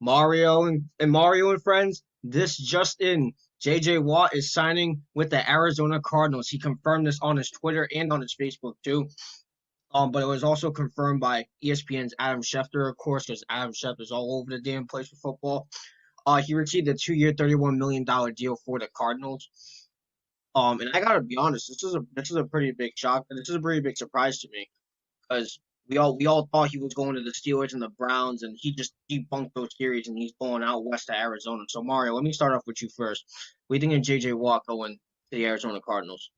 Mario and friends, this just in. JJ Watt is signing with the Arizona Cardinals. He confirmed this on his Twitter and on his Facebook too. But it was also confirmed by ESPN's Adam Schefter, of course, because Adam Schefter's all over the damn place for football. He received a 2-year, $31 million deal for the Cardinals. And I gotta be honest, this is a pretty big shock, and this is a pretty big surprise to me because we all thought he was going to the Steelers and the Browns, and he just debunked those theories, and he's going out west to Arizona. So Mario, let me start off with you first. What do you think of JJ Watt going to the Arizona Cardinals?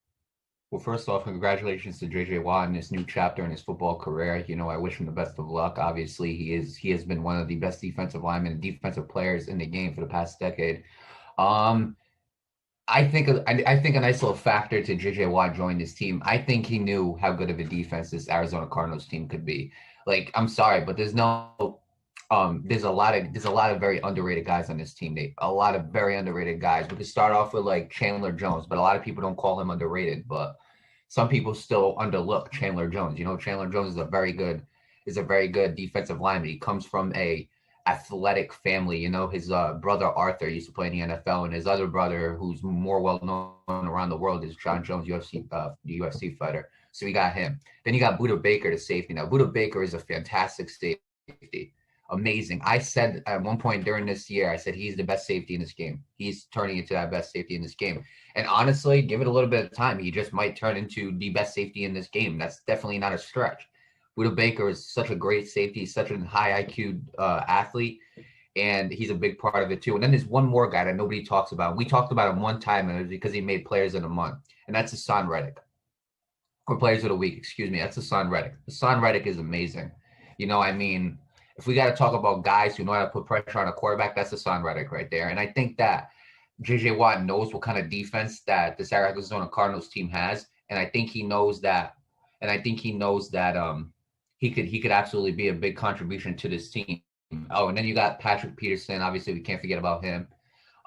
Well, first off, congratulations to JJ Watt in this new chapter in his football career. I wish him the best of luck. Obviously, he has been one of the best defensive linemen and defensive players in the game for the past decade. Um, I think a nice little factor to JJ Watt joining this team. I think he knew how good of a defense this Arizona Cardinals team could be. Like, I'm sorry, but there's a lot of very underrated guys on this team. A lot of very underrated guys. We could start off with like Chandler Jones, but a lot of people don't call him underrated. But some people still underlook Chandler Jones. Chandler Jones is a very good defensive lineman. He comes from a athletic family. His brother Arthur used to play in the NFL, and his other brother, who's more well known around the world, is John Jones, the UFC fighter. So we got him. Then you got Buda Baker, the safety. Now Buda Baker is a fantastic safety. Amazing. I said at one point during this year, I said he's the best safety in this game. He's turning into that best safety in this game. And honestly, give it a little bit of time. He just might turn into the best safety in this game. That's definitely not a stretch. Buda Baker is such a great safety, such a high IQ athlete, and he's a big part of it too. And then there's one more guy that nobody talks about. We talked about him one time, and it was because he made Players of the Month, and that's Hassan Reddick, or Players of the Week, excuse me. That's Hassan Reddick. Hassan Reddick is amazing. If we got to talk about guys who know how to put pressure on a quarterback, that's Hassan Reddick right there. And I think that JJ Watt knows what kind of defense that this Arizona Cardinals team has, and I think he knows that. He could absolutely be a big contribution to this team. Oh, and then you got Patrick Peterson. Obviously, we can't forget about him.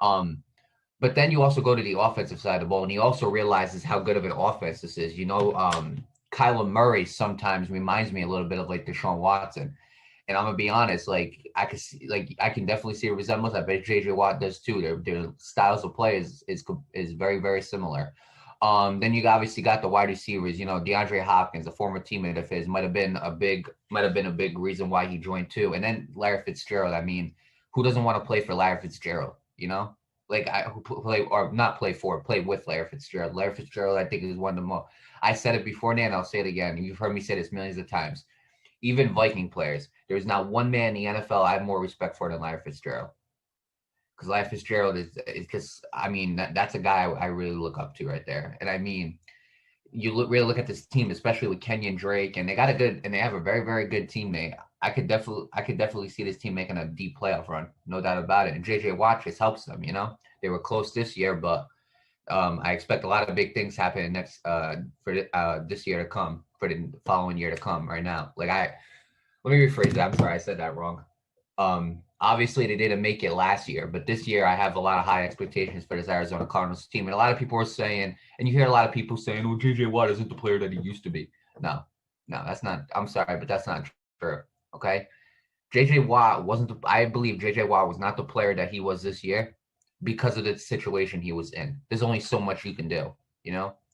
But then you also go to the offensive side of the ball, and he also realizes how good of an offense this is. Kyler Murray sometimes reminds me a little bit of like Deshaun Watson. And I'm gonna be honest, I can definitely see a resemblance. I bet JJ Watt does too. Their styles of play is very, very similar. Then you obviously got the wide receivers. DeAndre Hopkins, a former teammate of his, might have been a big reason why he joined too. And then Larry Fitzgerald. I mean, who doesn't want to play for Larry Fitzgerald? Play with Larry Fitzgerald. Larry Fitzgerald, I think, is one of the most. I said it before, and I'll say it again. You've heard me say this millions of times. Even Viking players, there's not one man in the NFL I have more respect for than Larry Fitzgerald. Because Larry Fitzgerald is just, that's a guy I really look up to right there. And I mean, really look at this team, especially with Kenyon Drake, and they have a very, very good teammate. I could definitely see this team making a deep playoff run, no doubt about it. And JJ Watt just helps them. They were close this year, but I expect a lot of big things happening next for this year to come, for the following year to come. Right now, let me rephrase that. I'm sorry, I said that wrong. Obviously, they didn't make it last year, but this year I have a lot of high expectations for this Arizona Cardinals team. And a lot of people are saying, and you hear a lot of people saying, "Oh, JJ Watt isn't the player that he used to be." No, that's not. I'm sorry, but that's not true. Okay, JJ Watt wasn't. I believe JJ Watt was not the player that he was this year because of the situation he was in. There's only so much you can do.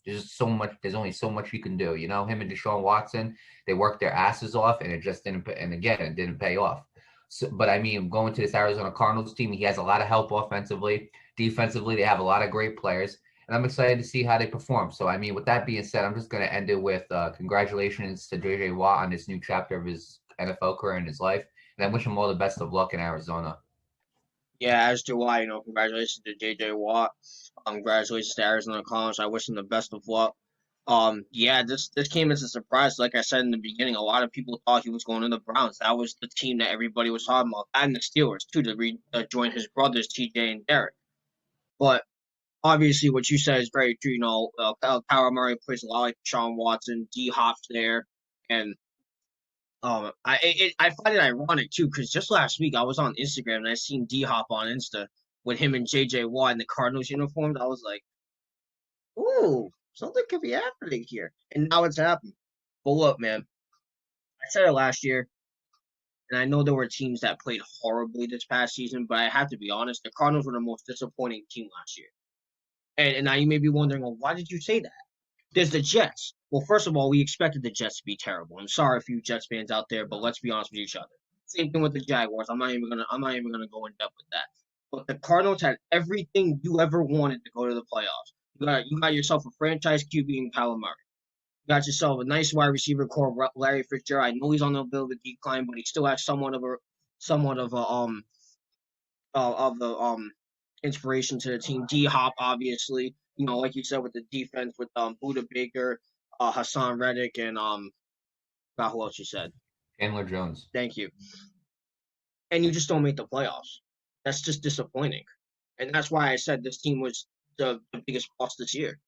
There's so much. There's only so much you can do. Him and Deshaun Watson, they worked their asses off, and it just didn't. And again, it didn't pay off. So, but I mean, going to this Arizona Cardinals team, he has a lot of help offensively. Defensively, they have a lot of great players, and I'm excited to see how they perform. So, I mean, with that being said, I'm just going to end it with congratulations to JJ Watt on this new chapter of his NFL career and his life, and I wish him all the best of luck in Arizona. Yeah, as do I. Congratulations to JJ Watt. Congratulations to Arizona Cardinals. I wish them the best of luck. Yeah, this came as a surprise. Like I said in the beginning, a lot of people thought he was going to the Browns. That was the team that everybody was talking about, and the Steelers too, to join his brothers TJ and Derek. But obviously, what you said is very true. Kyler Murray plays a lot like Sean Watson. D Hop's there, and I find it ironic too because just last week I was on Instagram and I seen D Hop on Insta with him and JJ Watt in the Cardinals uniforms. I was like, ooh, something could be happening here, and now it's happened. But look, man, I said it last year. And I know there were teams that played horribly this past season, but I have to be honest, the Cardinals were the most disappointing team last year. And now you may be wondering, well, why did you say that? There's the Jets. Well, first of all, we expected the Jets to be terrible. I'm sorry for you Jets fans out there, but let's be honest with each other. Same thing with the Jaguars. I'm not even gonna go in depth with that. But the Cardinals had everything you ever wanted to go to the playoffs. You got yourself a franchise QB in Kyler Murray. You got yourself a nice wide receiver core, Larry Fitzgerald. I know he's on a bit of a decline, but he still has somewhat of a of the inspiration to the team. D Hop, obviously, like you said, with the defense with Buda Baker, Hassan Reddick, and God, who else you said? Chandler Jones. Thank you. And you just don't make the playoffs. That's just disappointing, and that's why I said this team was the biggest loss this year.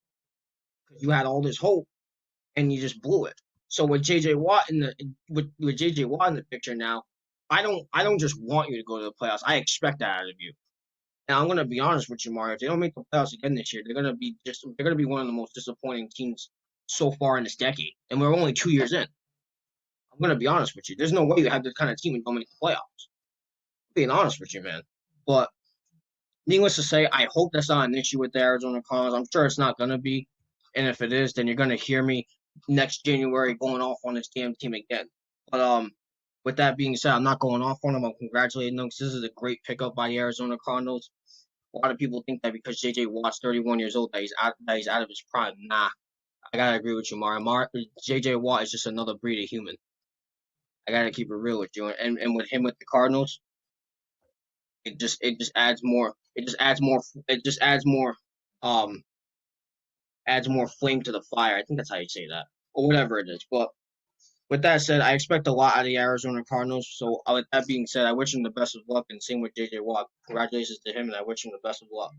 Because you had all this hope, and you just blew it. So with JJ Watt with JJ Watt in the picture now, I don't just want you to go to the playoffs. I expect that out of you. And I'm gonna be honest with you, Mario. If they don't make the playoffs again this year, they're gonna be one of the most disappointing teams so far in this decade. And we're only 2 years in. I'm gonna be honest with you. There's no way you have this kind of team and don't make the playoffs. Being honest with you, man. But needless to say, I hope that's not an issue with the Arizona Cardinals. I'm sure it's not gonna be. And if it is, then you're gonna hear me next January going off on this damn team again. But with that being said, I'm not going off on them. I'm congratulating them because this is a great pickup by the Arizona Cardinals. A lot of people think that because JJ Watt's 31 years old that he's out of his prime. Nah, I gotta agree with you, Mario. JJ Watt is just another breed of human. I gotta keep it real with you. And with him with the Cardinals, it just adds more. Um adds more flame to the fire. I think that's how you say that, or whatever it is. But with that said, I expect a lot out of the Arizona Cardinals. So with that being said, I wish him the best of luck, and same with JJ Watt. Congratulations to him, and I wish him the best of luck.